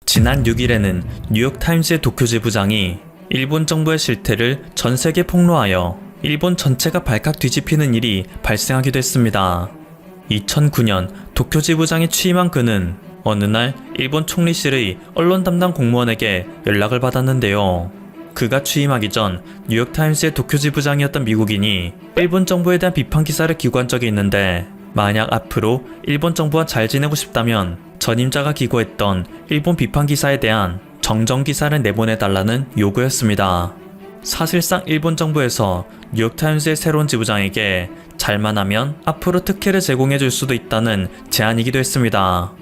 지난 6일에는 뉴욕타임스의 도쿄 지부장이 일본 정부의 실태를 전 세계에 폭로하여 일본 전체가 발칵 뒤집히는 일이 발생하기도 했습니다. 2009년 도쿄 지부장이 취임한 그는 어느 날 일본 총리실의 언론 담당 공무원에게 연락을 받았는데요. 그가 취임하기 전 뉴욕타임스의 도쿄 지부장이었던 미국인이 일본 정부에 대한 비판 기사를 기고한 적이 있는데, 만약 앞으로 일본 정부와 잘 지내고 싶다면 전임자가 기고했던 일본 비판 기사에 대한 정정 기사를 내보내달라는 요구였습니다. 사실상 일본 정부에서 뉴욕타임스의 새로운 지부장에게 잘만 하면 앞으로 특혜를 제공해줄 수도 있다는 제안이기도 했습니다.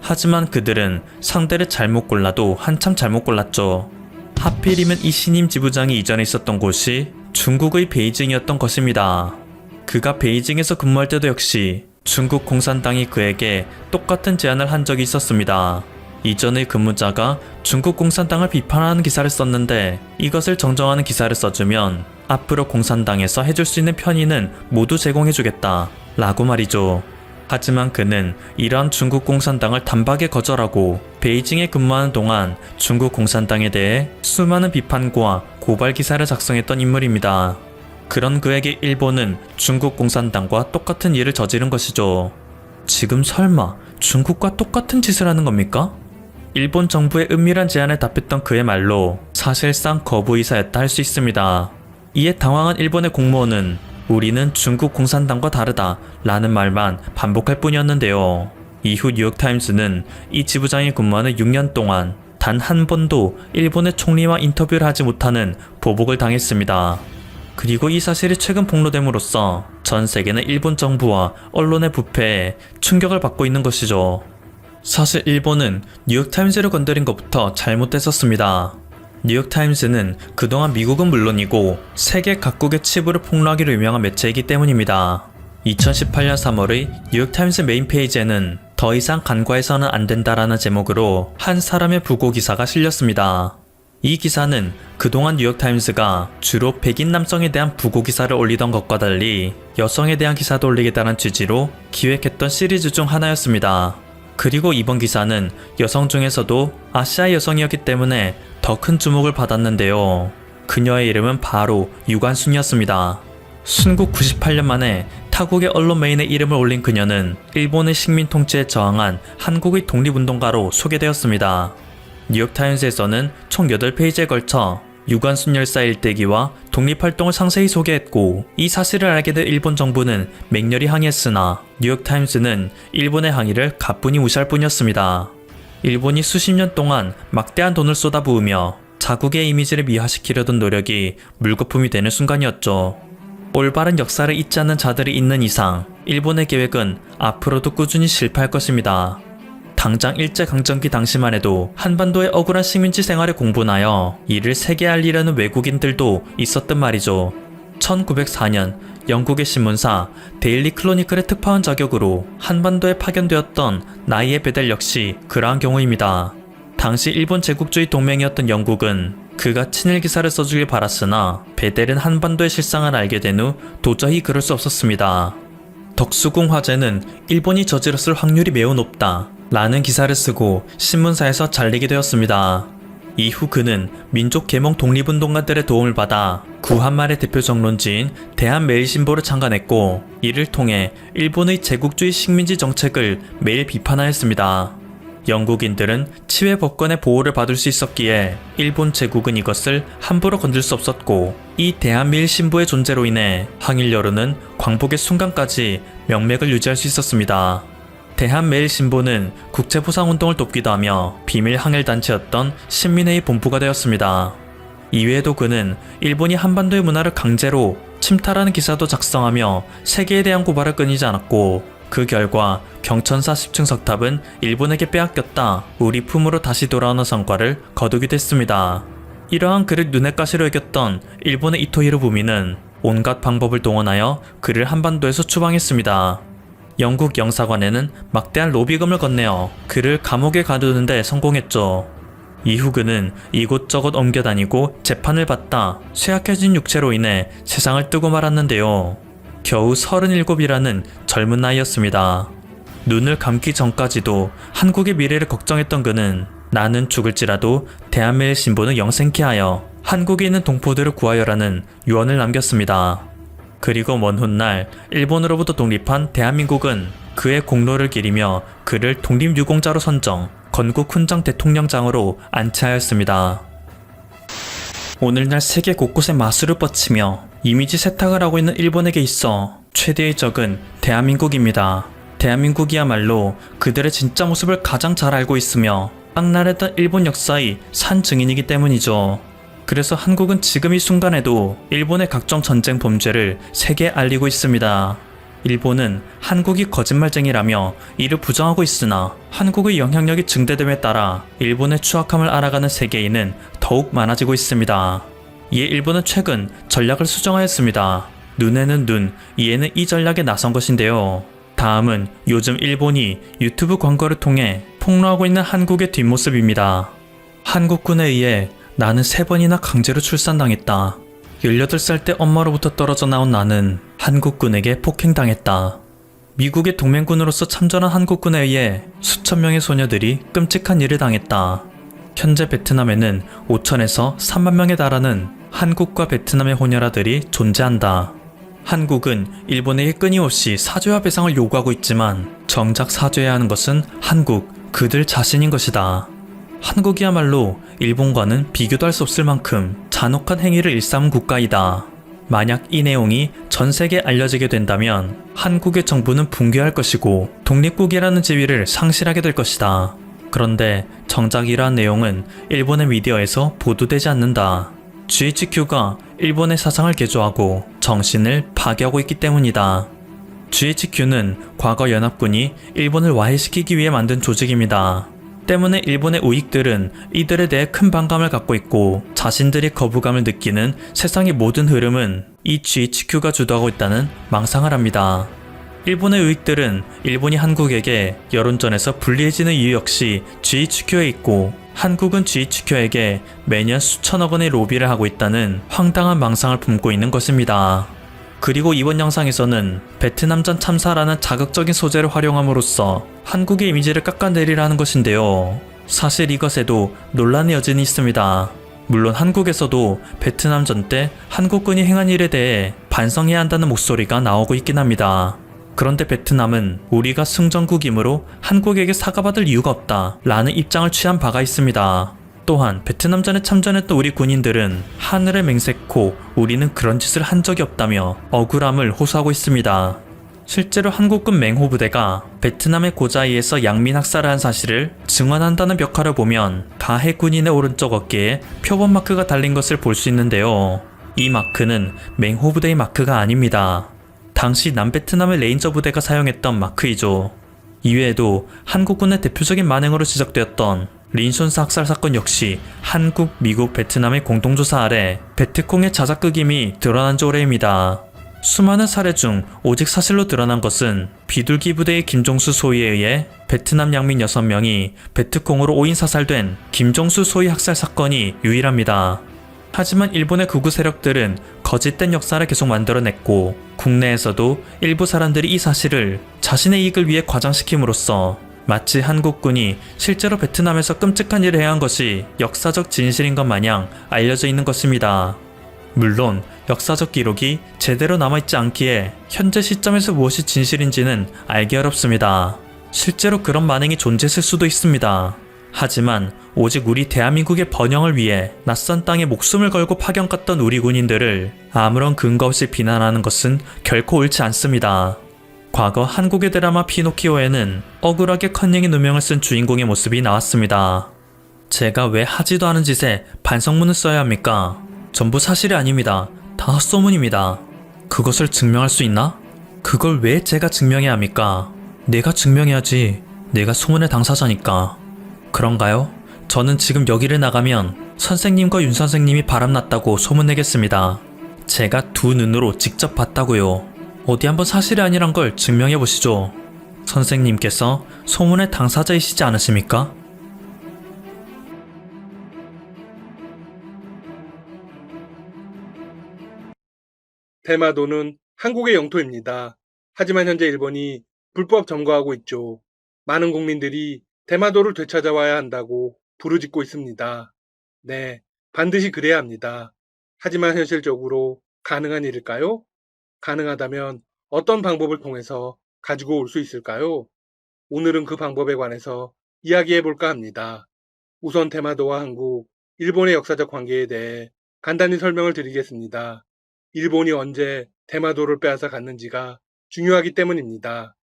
하지만 그들은 상대를 잘못 골라도 한참 잘못 골랐죠. 하필이면 이 신임 지부장이 이전에 있었던 곳이 중국의 베이징이었던 것입니다. 그가 베이징에서 근무할 때도 역시 중국 공산당이 그에게 똑같은 제안을 한 적이 있었습니다. 이전의 근무자가 중국 공산당을 비판하는 기사를 썼는데 이것을 정정하는 기사를 써주면 앞으로 공산당에서 해줄 수 있는 편의는 모두 제공해주겠다 라고 말이죠. 하지만 그는 이러한 중국 공산당을 단박에 거절하고 베이징에 근무하는 동안 중국 공산당에 대해 수많은 비판과 고발 기사를 작성했던 인물입니다. 그런 그에게 일본은 중국 공산당과 똑같은 일을 저지른 것이죠. 지금 설마 중국과 똑같은 짓을 하는 겁니까? 일본 정부의 은밀한 제안에 답했던 그의 말로 사실상 거부의사였다 할 수 있습니다. 이에 당황한 일본의 공무원은 우리는 중국 공산당과 다르다 라는 말만 반복할 뿐이었는데요. 이후 뉴욕타임스는 이 지부장이 근무하는 6년 동안 단 한 번도 일본의 총리와 인터뷰를 하지 못하는 보복을 당했습니다. 그리고 이 사실이 최근 폭로됨으로써 전 세계는 일본 정부와 언론의 부패에 충격을 받고 있는 것이죠. 사실 일본은 뉴욕타임스를 건드린 것부터 잘못됐었습니다. 뉴욕타임스는 그동안 미국은 물론이고 세계 각국의 치부를 폭로하기로 유명한 매체이기 때문입니다. 2018년 3월의 뉴욕타임스 메인 페이지에는 더 이상 간과해서는 안 된다라는 제목으로 한 사람의 부고 기사가 실렸습니다. 이 기사는 그동안 뉴욕타임스가 주로 백인 남성에 대한 부고 기사를 올리던 것과 달리 여성에 대한 기사도 올리겠다는 취지로 기획했던 시리즈 중 하나였습니다. 그리고 이번 기사는 여성 중에서도 아시아 여성이었기 때문에 더 큰 주목을 받았는데요. 그녀의 이름은 바로 유관순이었습니다. 순국 98년 만에 타국의 언론 메인에 이름을 올린 그녀는 일본의 식민 통치에 저항한 한국의 독립운동가로 소개되었습니다. 뉴욕타임스에서는 총 8페이지에 걸쳐 유관순 열사 일대기와 독립활동을 상세히 소개했고, 이 사실을 알게 된 일본 정부는 맹렬히 항의했으나 뉴욕타임스는 일본의 항의를 가뿐히 무시할 뿐이었습니다. 일본이 수십 년 동안 막대한 돈을 쏟아부으며 자국의 이미지를 미화시키려던 노력이 물거품이 되는 순간이었죠. 올바른 역사를 잊지 않는 자들이 있는 이상 일본의 계획은 앞으로도 꾸준히 실패할 것입니다. 당장 일제강점기 당시만 해도 한반도의 억울한 식민지 생활에 공분하여 이를 세계에 알리려는 외국인들도 있었단 말이죠. 1904년 영국의 신문사 데일리 크로니클의 특파원 자격으로 한반도에 파견되었던 나이에 베델 역시 그러한 경우입니다. 당시 일본 제국주의 동맹이었던 영국은 그가 친일 기사를 써주길 바랐으나 베델은 한반도의 실상을 알게 된 후 도저히 그럴 수 없었습니다. 덕수궁 화재는 일본이 저질렀을 확률이 매우 높다 라는 기사를 쓰고 신문사에서 잘리게 되었습니다. 이후 그는 민족 계몽 독립운동가들의 도움을 받아 구한말의 대표 정론지인 대한매일신보를 창간했고, 이를 통해 일본의 제국주의 식민지 정책을 매일 비판하였습니다. 영국인들은 치외 법권의 보호를 받을 수 있었기에 일본 제국은 이것을 함부로 건들 수 없었고, 이 대한매일신보의 존재로 인해 항일 여론은 광복의 순간까지 명맥을 유지할 수 있었습니다. 대한매일신보는 국제보상운동을 돕기도 하며 비밀 항일단체였던 신민회의 본부가 되었습니다. 이외에도 그는 일본이 한반도의 문화를 강제로 침탈하는 기사도 작성하며 세계에 대한 고발을 끊이지 않았고, 그 결과 경천사 10층 석탑은 일본에게 빼앗겼다 우리 품으로 다시 돌아오는 성과를 거두기도 했습니다. 이러한 그를 눈엣 가시로 여겼던 일본의 이토 히로부미는 온갖 방법을 동원하여 그를 한반도에서 추방했습니다. 영국 영사관에는 막대한 로비금을 건네어 그를 감옥에 가두는 데 성공했죠. 이후 그는 이곳저곳 옮겨다니고 재판을 받다 쇠약해진 육체로 인해 세상을 뜨고 말았는데요. 겨우 37이라는 젊은 나이였습니다. 눈을 감기 전까지도 한국의 미래를 걱정했던 그는 나는 죽을지라도 대한민국 신분을 영생케 하여 한국에 있는 동포들을 구하여라는 유언을 남겼습니다. 그리고 먼 훗날 일본으로부터 독립한 대한민국은 그의 공로를 기리며 그를 독립유공자로 선정, 건국 훈장 대통령장으로 안치하였습니다. 오늘날 세계 곳곳에 마술을 뻗치며 이미지 세탁을 하고 있는 일본에게 있어 최대의 적은 대한민국입니다. 대한민국이야말로 그들의 진짜 모습을 가장 잘 알고 있으며 악랄했던 일본 역사의 산 증인이기 때문이죠. 그래서 한국은 지금 이 순간에도 일본의 각종 전쟁 범죄를 세계에 알리고 있습니다. 일본은 한국이 거짓말쟁이라며 이를 부정하고 있으나 한국의 영향력이 증대됨에 따라 일본의 추악함을 알아가는 세계인은 더욱 많아지고 있습니다. 이에 일본은 최근 전략을 수정하였습니다. 눈에는 눈, 이에는 이 전략에 나선 것인데요. 다음은 요즘 일본이 유튜브 광고를 통해 폭로하고 있는 한국의 뒷모습입니다. 한국군에 의해 나는 3번이나 강제로 출산당했다. 18살 때 엄마로부터 떨어져 나온 나는 한국군에게 폭행당했다. 미국의 동맹군으로서 참전한 한국군에 의해 수천 명의 소녀들이 끔찍한 일을 당했다. 현재 베트남에는 5천에서 3만 명에 달하는 한국과 베트남의 호녀라들이 존재한다. 한국은 일본에게 끊임없이 사죄와 배상을 요구하고 있지만 정작 사죄해야 하는 것은 한국, 그들 자신인 것이다. 한국이야말로 일본과는 비교도 할 수 없을 만큼 잔혹한 행위를 일삼은 국가이다. 만약 이 내용이 전 세계에 알려지게 된다면 한국의 정부는 붕괴할 것이고 독립국이라는 지위를 상실하게 될 것이다. 그런데 정작 이러한 내용은 일본의 미디어에서 보도되지 않는다. GHQ가 일본의 사상을 개조하고 정신을 파괴하고 있기 때문이다. GHQ는 과거 연합군이 일본을 와해시키기 위해 만든 조직입니다. 때문에 일본의 우익들은 이들에 대해 큰 반감을 갖고 있고 자신들이 거부감을 느끼는 세상의 모든 흐름은 이 GHQ가 주도하고 있다는 망상을 합니다. 일본의 우익들은 일본이 한국에게 여론전에서 불리해지는 이유 역시 GHQ에 있고 한국은 GHQ에게 매년 수천억 원의 로비를 하고 있다는 황당한 망상을 품고 있는 것입니다. 그리고 이번 영상에서는 베트남전 참사라는 자극적인 소재를 활용함으로써 한국의 이미지를 깎아내리라는 것인데요. 사실 이것에도 논란의 여진이 있습니다. 물론 한국에서도 베트남전 때 한국군이 행한 일에 대해 반성해야 한다는 목소리가 나오고 있긴 합니다. 그런데 베트남은 우리가 승전국이므로 한국에게 사과받을 이유가 없다 라는 입장을 취한 바가 있습니다. 또한 베트남전에 참전했던 우리 군인들은 하늘을 맹세코 우리는 그런 짓을 한 적이 없다며 억울함을 호소하고 있습니다. 실제로 한국군 맹호부대가 베트남의 고자이에서 양민 학살을 한 사실을 증언한다는 벽화를 보면 가해 군인의 오른쪽 어깨에 표본 마크가 달린 것을 볼 수 있는데요. 이 마크는 맹호부대의 마크가 아닙니다. 당시 남베트남의 레인저 부대가 사용했던 마크이죠. 이외에도 한국군의 대표적인 만행으로 지적되었던 린손사 학살 사건 역시 한국, 미국, 베트남의 공동조사 아래 베트콩의 자작극임이 드러난 지 오래입니다. 수많은 사례 중 오직 사실로 드러난 것은 비둘기 부대의 김종수 소위에 의해 베트남 양민 6명이 베트콩으로 오인 사살된 김종수 소위 학살 사건이 유일합니다. 하지만 일본의 극우 세력들은 거짓된 역사를 계속 만들어냈고 국내에서도 일부 사람들이 이 사실을 자신의 이익을 위해 과장시킴으로써 마치 한국군이 실제로 베트남에서 끔찍한 일을 행한 것이 역사적 진실인 것 마냥 알려져 있는 것입니다. 물론 역사적 기록이 제대로 남아있지 않기에 현재 시점에서 무엇이 진실인지는 알기 어렵습니다. 실제로 그런 만행이 존재했을 수도 있습니다. 하지만 오직 우리 대한민국의 번영을 위해 낯선 땅에 목숨을 걸고 파견 갔던 우리 군인들을 아무런 근거 없이 비난하는 것은 결코 옳지 않습니다. 과거 한국의 드라마 피노키오에는 억울하게 컨닝의 누명을 쓴 주인공의 모습이 나왔습니다. 제가 왜 하지도 않은 짓에 반성문을 써야 합니까? 전부 사실이 아닙니다. 다 헛소문입니다. 그것을 증명할 수 있나? 그걸 왜 제가 증명해야 합니까? 내가 증명해야지. 내가 소문의 당사자니까. 그런가요? 저는 지금 여기를 나가면 선생님과 윤 선생님이 바람났다고 소문내겠습니다. 제가 두 눈으로 직접 봤다고요. 어디 한번 사실이 아니란 걸 증명해 보시죠. 선생님께서 소문의 당사자이시지 않으십니까? 대마도는 한국의 영토입니다. 하지만 현재 일본이 불법 점거하고 있죠. 많은 국민들이 대마도를 되찾아와야 한다고 부르짖고 있습니다. 네, 반드시 그래야 합니다. 하지만 현실적으로 가능한 일일까요? 가능하다면 어떤 방법을 통해서 가지고 올 수 있을까요? 오늘은 그 방법에 관해서 이야기해 볼까 합니다. 우선 대마도와 한국, 일본의 역사적 관계에 대해 간단히 설명을 드리겠습니다. 일본이 언제 대마도를 빼앗아 갔는지가 중요하기 때문입니다.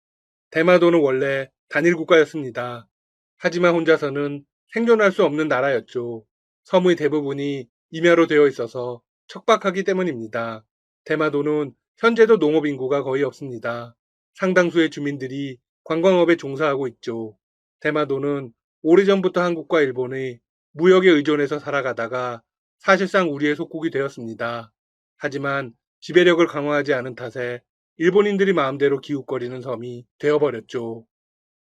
대마도는 원래 단일 국가였습니다. 하지만 혼자서는 생존할 수 없는 나라였죠. 섬의 대부분이 임야로 되어 있어서 척박하기 때문입니다. 대마도는 현재도 농업 인구가 거의 없습니다. 상당수의 주민들이 관광업에 종사하고 있죠. 대마도는 오래전부터 한국과 일본의 무역에 의존해서 살아가다가 사실상 우리의 속국이 되었습니다. 하지만 지배력을 강화하지 않은 탓에 일본인들이 마음대로 기웃거리는 섬이 되어버렸죠.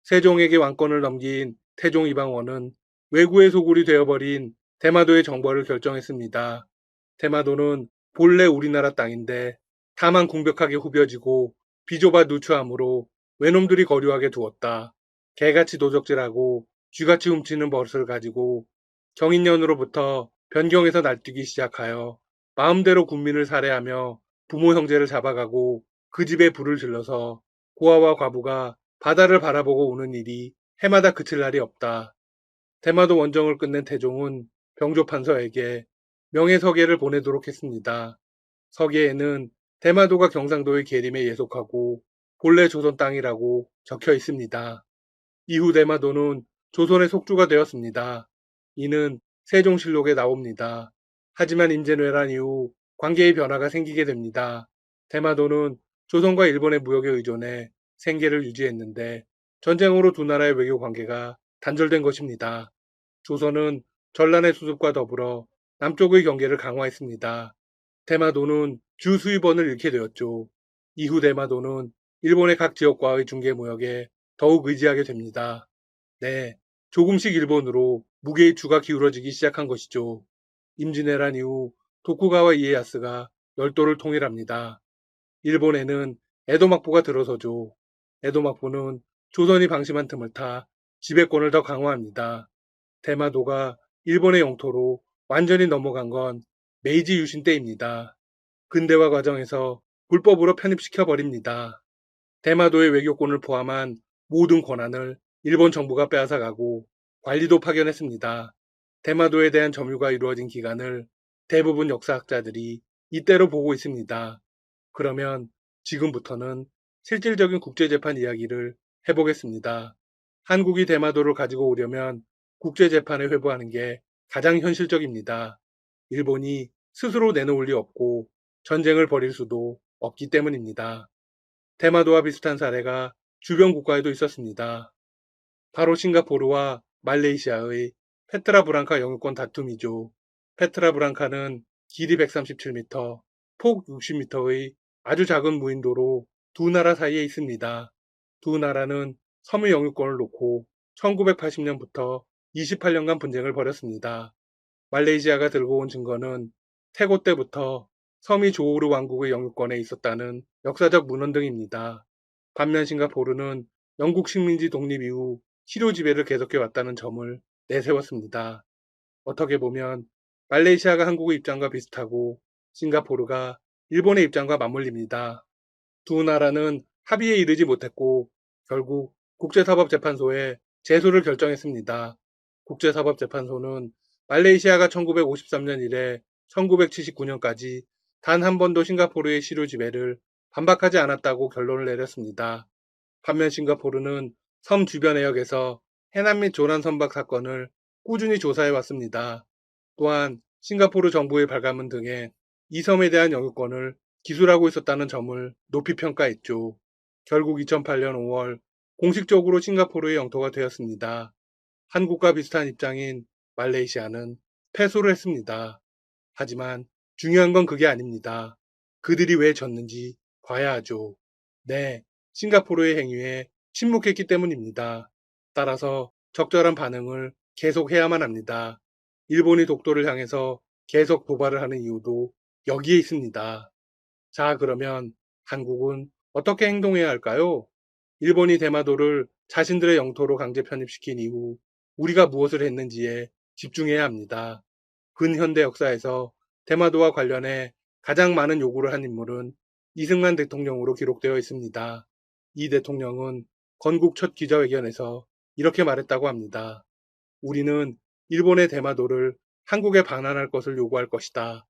세종에게 왕권을 넘긴 태종 이방원은 왜구의 소굴이 되어버린 대마도의 정벌을 결정했습니다. 대마도는 본래 우리나라 땅인데 다만 궁벽하게 후벼지고 비좁아 누추하므로 외놈들이 거류하게 두었다. 개같이 도적질하고 쥐같이 훔치는 버릇을 가지고 경인년으로부터 변경해서 날뛰기 시작하여 마음대로 군민을 살해하며 부모 형제를 잡아가고 그 집에 불을 질러서 고아와 과부가 바다를 바라보고 우는 일이 해마다 그칠 날이 없다. 대마도 원정을 끝낸 태종은 병조판서에게 명예서계를 보내도록 했습니다. 서계에는 대마도가 경상도의 계림에 예속하고 본래 조선 땅이라고 적혀 있습니다. 이후 대마도는 조선의 속주가 되었습니다. 이는 세종실록에 나옵니다. 하지만 임진왜란 이후 관계의 변화가 생기게 됩니다. 대마도는 조선과 일본의 무역에 의존해 생계를 유지했는데 전쟁으로 두 나라의 외교 관계가 단절된 것입니다. 조선은 전란의 수습과 더불어 남쪽의 경계를 강화했습니다. 대마도는 주 수입원을 잃게 되었죠. 이후 대마도는 일본의 각 지역과의 중개무역에 더욱 의지하게 됩니다. 네, 조금씩 일본으로 무게의 주가 기울어지기 시작한 것이죠. 임진왜란 이후 도쿠가와 이에야스가 열도를 통일합니다. 일본에는 에도막부가 들어서죠. 에도막부는 조선이 방심한 틈을 타 지배권을 더 강화합니다. 대마도가 일본의 영토로 완전히 넘어간 건 메이지 유신 때입니다. 근대화 과정에서 불법으로 편입시켜 버립니다. 대마도의 외교권을 포함한 모든 권한을 일본 정부가 빼앗아가고 관리도 파견했습니다. 대마도에 대한 점유가 이루어진 기간을 대부분 역사학자들이 이때로 보고 있습니다. 그러면 지금부터는 실질적인 국제재판 이야기를 해보겠습니다. 한국이 대마도를 가지고 오려면 국제재판에 회부하는 게 가장 현실적입니다. 일본이 스스로 내놓을 리 없고 전쟁을 벌일 수도 없기 때문입니다. 대마도와 비슷한 사례가 주변 국가에도 있었습니다. 바로 싱가포르와 말레이시아의 페트라브랑카 영유권 다툼이죠. 페트라브랑카는 길이 137m, 폭 60m의 아주 작은 무인도로 두 나라 사이에 있습니다. 두 나라는 섬의 영유권을 놓고 1980년부터 28년간 분쟁을 벌였습니다. 말레이시아가 들고 온 증거는 태고 때부터 섬이 조우르 왕국의 영유권에 있었다는 역사적 문헌 등입니다. 반면 싱가포르는 영국 식민지 독립 이후 치료 지배를 계속해 왔다는 점을 내세웠습니다. 어떻게 보면 말레이시아가 한국의 입장과 비슷하고 싱가포르가 일본의 입장과 맞물립니다. 두 나라는 합의에 이르지 못했고 결국 국제사법재판소에 제소를 결정했습니다. 국제사법재판소는 말레이시아가 1953년 이래 1979년까지 단 한 번도 싱가포르의 시료 지배를 반박하지 않았다고 결론을 내렸습니다. 반면 싱가포르는 섬 주변 해역에서 해남 및 조난 선박 사건을 꾸준히 조사해 왔습니다. 또한 싱가포르 정부의 발간문 등에 이 섬에 대한 영유권을 기술하고 있었다는 점을 높이 평가했죠. 결국 2008년 5월 공식적으로 싱가포르의 영토가 되었습니다. 한국과 비슷한 입장인 말레이시아는 패소를 했습니다. 하지만 중요한 건 그게 아닙니다. 그들이 왜 졌는지 봐야 하죠. 네, 싱가포르의 행위에 침묵했기 때문입니다. 따라서 적절한 반응을 계속 해야만 합니다. 일본이 독도를 향해서 계속 도발을 하는 이유도 여기에 있습니다. 자, 그러면 한국은 어떻게 행동해야 할까요? 일본이 대마도를 자신들의 영토로 강제 편입시킨 이후 우리가 무엇을 했는지에 집중해야 합니다. 근현대 역사에서 대마도와 관련해 가장 많은 요구를 한 인물은 이승만 대통령으로 기록되어 있습니다. 이 대통령은 건국 첫 기자회견에서 이렇게 말했다고 합니다. 우리는 일본의 대마도를 한국에 반환할 것을 요구할 것이다.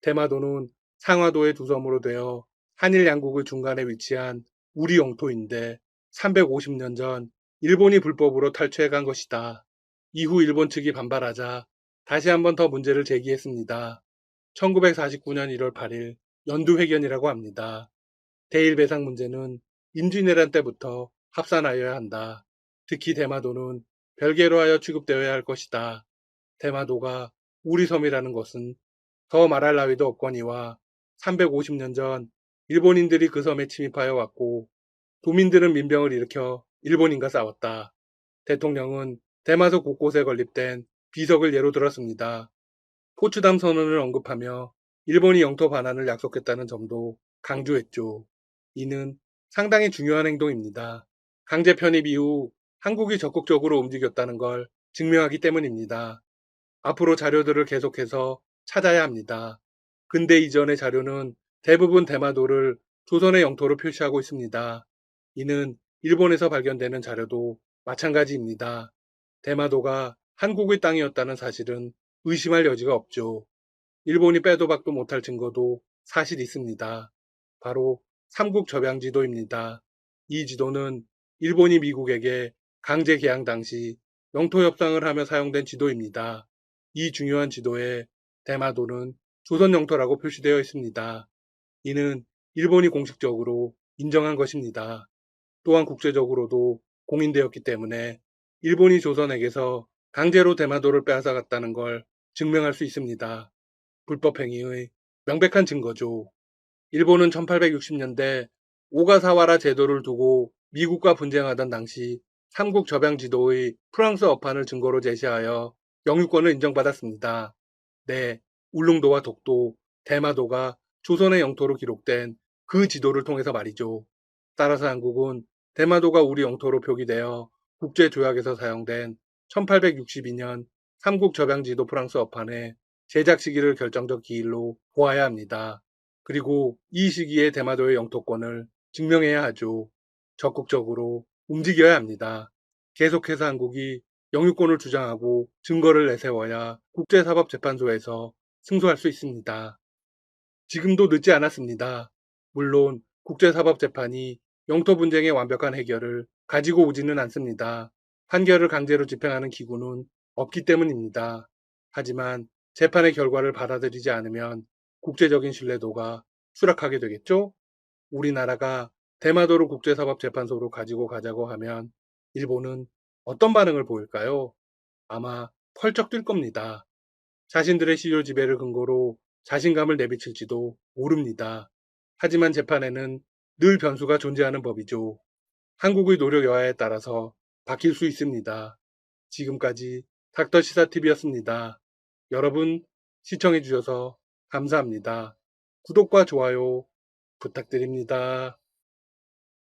대마도는 상하도의 두 섬으로 되어 한일 양국의 중간에 위치한 우리 영토인데 350년 전 일본이 불법으로 탈취해 간 것이다. 이후 일본 측이 반발하자 다시 한번 더 문제를 제기했습니다. 1949년 1월 8일 연두회견이라고 합니다. 대일배상 문제는 임진왜란 때부터 합산하여야 한다. 특히 대마도는 별개로 하여 취급되어야 할 것이다. 대마도가 우리 섬이라는 것은 더 말할 나위도 없거니와 350년 전 일본인들이 그 섬에 침입하여 왔고 도민들은 민병을 일으켜 일본인과 싸웠다. 대통령은 대마도 곳곳에 건립된 비석을 예로 들었습니다. 포츠담 선언을 언급하며 일본이 영토 반환을 약속했다는 점도 강조했죠. 이는 상당히 중요한 행동입니다. 강제 편입 이후 한국이 적극적으로 움직였다는 걸 증명하기 때문입니다. 앞으로 자료들을 계속해서 찾아야 합니다. 근대 이전의 자료는 대부분 대마도를 조선의 영토로 표시하고 있습니다. 이는 일본에서 발견되는 자료도 마찬가지입니다. 대마도가 한국의 땅이었다는 사실은 의심할 여지가 없죠. 일본이 빼도 박도 못할 증거도 사실 있습니다. 바로 삼국 접양지도입니다. 이 지도는 일본이 미국에게 강제 개항 당시 영토 협상을 하며 사용된 지도입니다. 이 중요한 지도에 대마도는 조선 영토라고 표시되어 있습니다. 이는 일본이 공식적으로 인정한 것입니다. 또한 국제적으로도 공인되었기 때문에 일본이 조선에게서 강제로 대마도를 빼앗아갔다는 걸 증명할 수 있습니다. 불법 행위의 명백한 증거죠. 일본은 1860년대 오가사와라 제도를 두고 미국과 분쟁하던 당시 삼국 접양 지도의 프랑스 어판을 증거로 제시하여 영유권을 인정받았습니다. 네, 울릉도와 독도, 대마도가 조선의 영토로 기록된 그 지도를 통해서 말이죠. 따라서 한국은 대마도가 우리 영토로 표기되어 국제조약에서 사용된 1862년 삼국 접양지도 프랑스 어판의 제작 시기를 결정적 기일로 보아야 합니다. 그리고 이 시기에 대마도의 영토권을 증명해야 하죠. 적극적으로 움직여야 합니다. 계속해서 한국이 영유권을 주장하고 증거를 내세워야 국제사법재판소에서 승소할 수 있습니다. 지금도 늦지 않았습니다. 물론 국제사법재판이 영토 분쟁의 완벽한 해결을 가지고 오지는 않습니다. 판결을 강제로 집행하는 기구는 없기 때문입니다. 하지만 재판의 결과를 받아들이지 않으면 국제적인 신뢰도가 추락하게 되겠죠? 우리나라가 대마도를 국제사법재판소로 가지고 가자고 하면 일본은 어떤 반응을 보일까요? 아마 펄쩍 뛸 겁니다. 자신들의 시효 지배를 근거로 자신감을 내비칠지도 모릅니다. 하지만 재판에는 늘 변수가 존재하는 법이죠. 한국의 노력 여하에 따라서 바뀔 수 있습니다. 지금까지 닥터시사TV였습니다. 여러분 시청해주셔서 감사합니다. 구독과 좋아요 부탁드립니다.